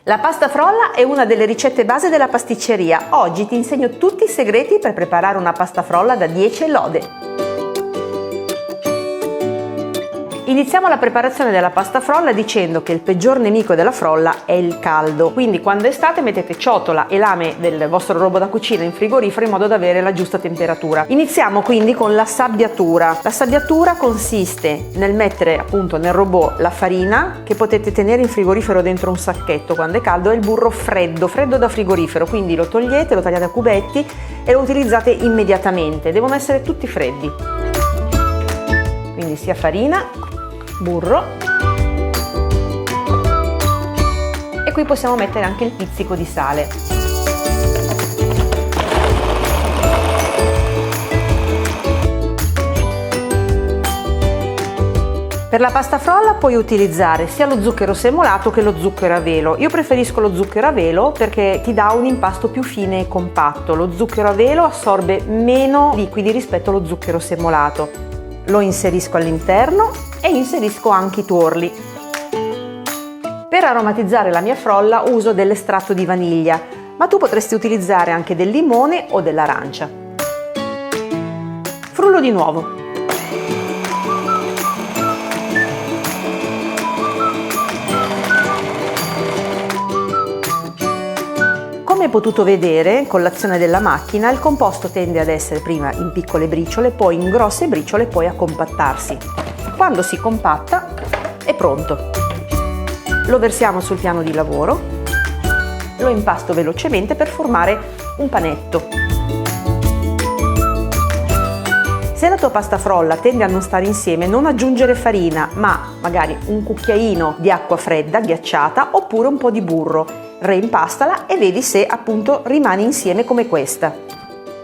La pasta frolla è una delle ricette base della pasticceria. Oggi ti insegno tutti i segreti per preparare una pasta frolla da 10 lode. Iniziamo la preparazione della pasta frolla dicendo che il peggior nemico della frolla è il caldo. Quindi quando è estate mettete ciotola e lame del vostro robo da cucina in frigorifero in modo da avere la giusta temperatura. Iniziamo quindi con la sabbiatura. La sabbiatura consiste nel mettere appunto nel robot la farina, che potete tenere in frigorifero dentro un sacchetto quando è caldo, e il burro freddo da frigorifero. Quindi lo togliete, lo tagliate a cubetti e lo utilizzate immediatamente. Devono essere tutti freddi. Quindi sia farina, burro, e qui possiamo mettere anche il pizzico di sale. Per la pasta frolla puoi utilizzare sia lo zucchero semolato che lo zucchero a velo. Io preferisco lo zucchero a velo perché ti dà un impasto più fine e compatto. Lo zucchero a velo assorbe meno liquidi rispetto allo zucchero semolato. Lo inserisco all'interno e inserisco anche i tuorli. Per aromatizzare la mia frolla uso dell'estratto di vaniglia, ma tu potresti utilizzare anche del limone o dell'arancia. Frullo di nuovo. Come hai potuto vedere con l'azione della macchina, il composto tende ad essere prima in piccole briciole, poi in grosse briciole e poi a compattarsi. Quando si compatta è pronto. Lo versiamo sul piano di lavoro, lo impasto velocemente per formare un panetto. Se la tua pasta frolla tende a non stare insieme, non aggiungere farina, ma magari un cucchiaino di acqua fredda ghiacciata oppure un po' di burro. Reimpastala e vedi se appunto rimane insieme come questa.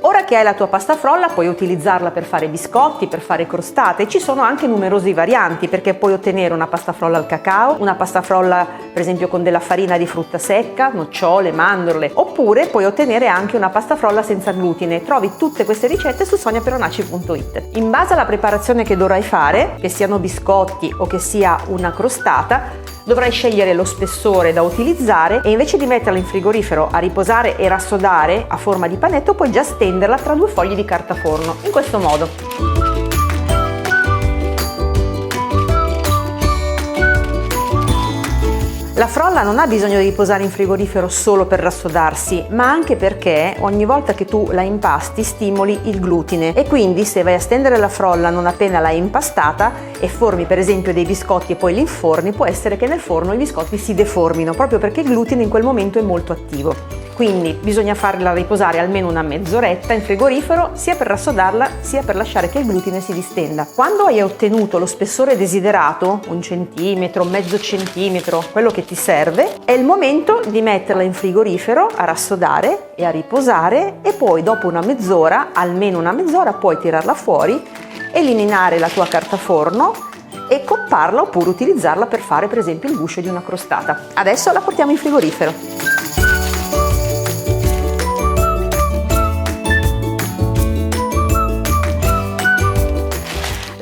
Ora che hai la tua pasta frolla puoi utilizzarla per fare biscotti, per fare crostate. Ci sono anche numerose varianti, perché puoi ottenere una pasta frolla al cacao, una pasta frolla per esempio con della farina di frutta secca, nocciole, mandorle, oppure puoi ottenere anche una pasta frolla senza glutine. Trovi tutte queste ricette su soniaperonaci.it. In base alla preparazione che dovrai fare, che siano biscotti o che sia una crostata, dovrai scegliere lo spessore da utilizzare e invece di metterla in frigorifero a riposare e rassodare a forma di panetto puoi già stenderla tra 2 fogli di carta forno, in questo modo. La frolla non ha bisogno di riposare in frigorifero solo per rassodarsi, ma anche perché ogni volta che tu la impasti stimoli il glutine e quindi se vai a stendere la frolla non appena l'hai impastata e formi per esempio dei biscotti e poi li inforni, può essere che nel forno i biscotti si deformino proprio perché il glutine in quel momento è molto attivo. Quindi bisogna farla riposare almeno una mezz'oretta in frigorifero sia per rassodarla sia per lasciare che il glutine si distenda. Quando hai ottenuto lo spessore desiderato, 1 centimetro, mezzo centimetro, quello che ti serve, è il momento di metterla in frigorifero a rassodare e a riposare e poi dopo una mezz'ora, almeno una mezz'ora, puoi tirarla fuori, eliminare la tua carta forno e copparla oppure utilizzarla per fare per esempio il guscio di una crostata. Adesso la portiamo in frigorifero.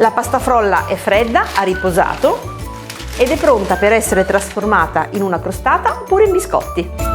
La pasta frolla è fredda, ha riposato ed è pronta per essere trasformata in una crostata oppure in biscotti.